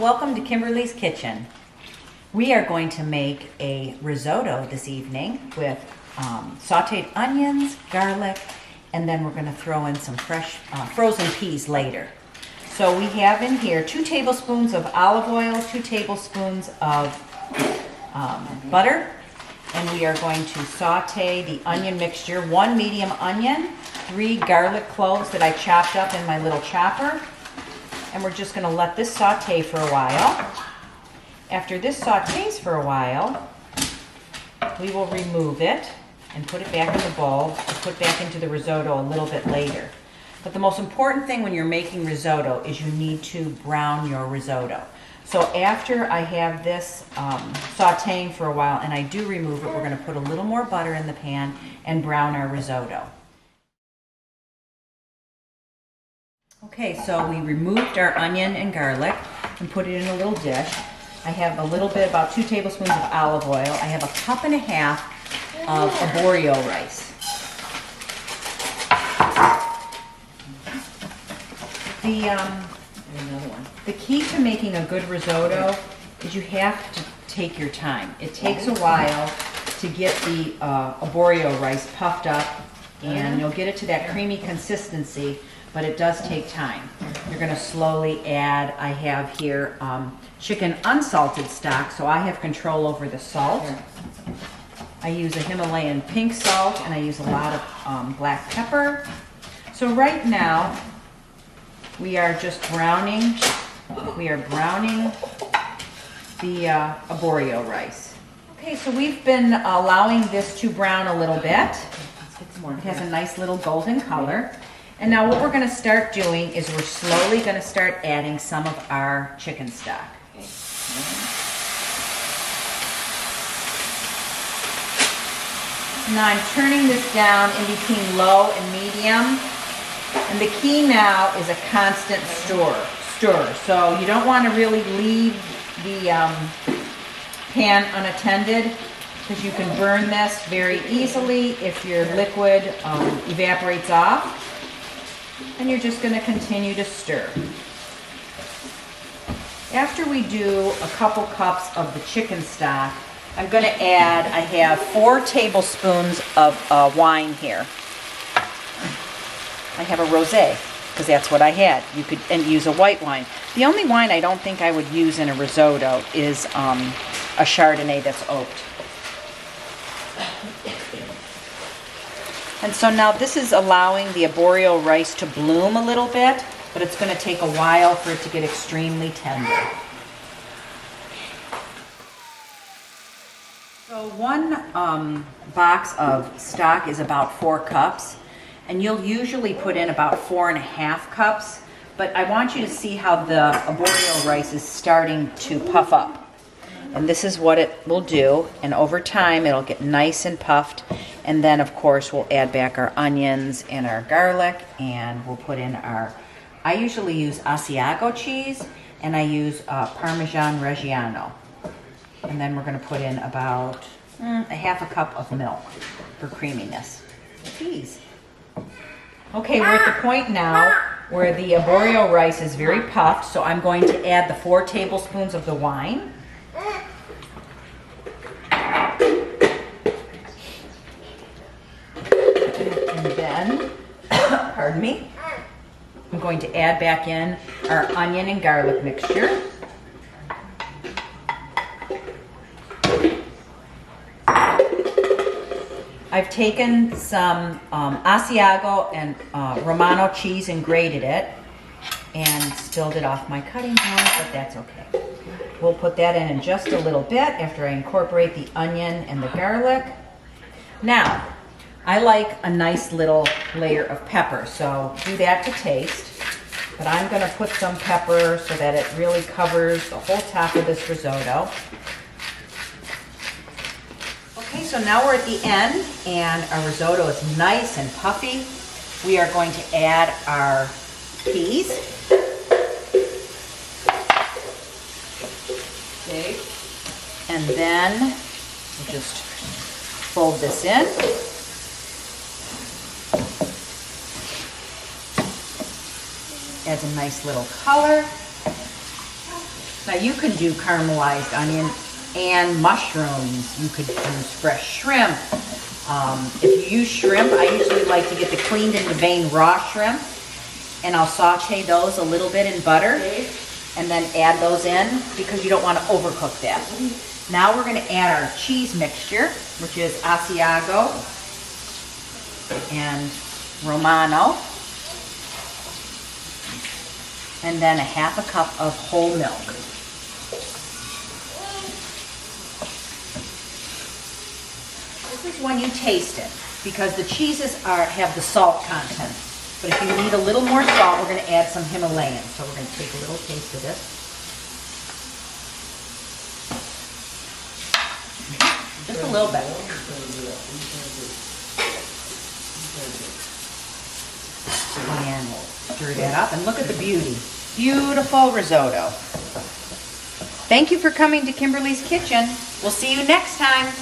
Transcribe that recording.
welcome to Kimberly's Kitchen. We are going to make a risotto this evening with sauteed onions, garlic, and then we're going to throw in some fresh frozen peas later. So we have in here 2 tablespoons of olive oil, 2 tablespoons of butter, and we are going to saute the onion mixture, 1 medium onion, 3 garlic cloves that I chopped up in my little chopper. And we're just going to let this saute for a while. After this sautés for a while, we will remove it and put it back in the bowl to put back into the risotto a little bit later. But the most important thing when you're making risotto is you need to brown your risotto. So after I have this sauteing for a while and I do remove it, we're going to put a little more butter in the pan and brown our risotto. Okay, so we removed our onion and garlic and put it in a little dish. I have a little bit, about 2 tablespoons of olive oil. I have 1.5 cups of arborio rice. The key to making a good risotto is you have to take your time. It takes a while to get the arborio rice puffed up, and you'll get it to that creamy consistency, but it does take time. You're going to slowly add, I have here chicken unsalted stock, so I have control over the salt. I use a Himalayan pink salt, and I use a lot of black pepper. So right now, we are just browning, the arborio rice. Okay, so we've been allowing this to brown a little bit. It has a nice little golden color. And now what we're going to start doing is we're slowly going to start adding some of our chicken stock. Now I'm turning this down in between low and medium. And the key now is a constant stir. So you don't want to really leave the pan unattended, because you can burn this very easily if your liquid evaporates off. And you're just going to continue to stir. After we do a couple cups of the chicken stock, I'm going to add, I have 4 tablespoons of wine here. I have a rosé, because that's what I had. You could use a white wine. The only wine I don't think I would use in a risotto is a Chardonnay that's oaked. And so now this is allowing the arborio rice to bloom a little bit, but it's going to take a while for it to get extremely tender. So 1 box of stock is about 4 cups, and you'll usually put in about 4.5 cups, but I want you to see how the arborio rice is starting to puff up. And this is what it will do, and over time it'll get nice and puffed, and then of course we'll add back our onions and our garlic, and we'll put in I usually use Asiago cheese, and I use Parmesan Reggiano. And then we're going to put in about 1/2 cup of milk for creaminess. Peas. Okay, we're at the point now where the arborio rice is very puffed, so I'm going to add the 4 tablespoons of the wine. And then, pardon me, I'm going to add back in our onion and garlic mixture. I've taken some Asiago and Romano cheese and grated it and spilled it off my cutting board, but that's okay. We'll put that in just a little bit after I incorporate the onion and the garlic. Now, I like a nice little layer of pepper, so do that to taste. But I'm going to put some pepper so that it really covers the whole top of this risotto. Okay, so now we're at the end, and our risotto is nice and puffy. We are going to add our peas. Okay, and then we'll just fold this in. Adds a nice little color. Now you can do caramelized onion and mushrooms. You could use fresh shrimp. If you use shrimp, I usually like to get the cleaned and deveined raw shrimp, and I'll saute those a little bit in butter and then add those in because you don't want to overcook that. Now we're going to add our cheese mixture, which is Asiago and Romano, and then a half a cup of whole milk. This is when you taste it, because the cheeses have the salt content. But if you need a little more salt, we're going to add some Himalayan. So we're going to take a little taste of this. Just a little bit. And stir that up. And look at the beauty. Beautiful risotto. Thank you for coming to Kimberly's Kitchen. We'll see you next time.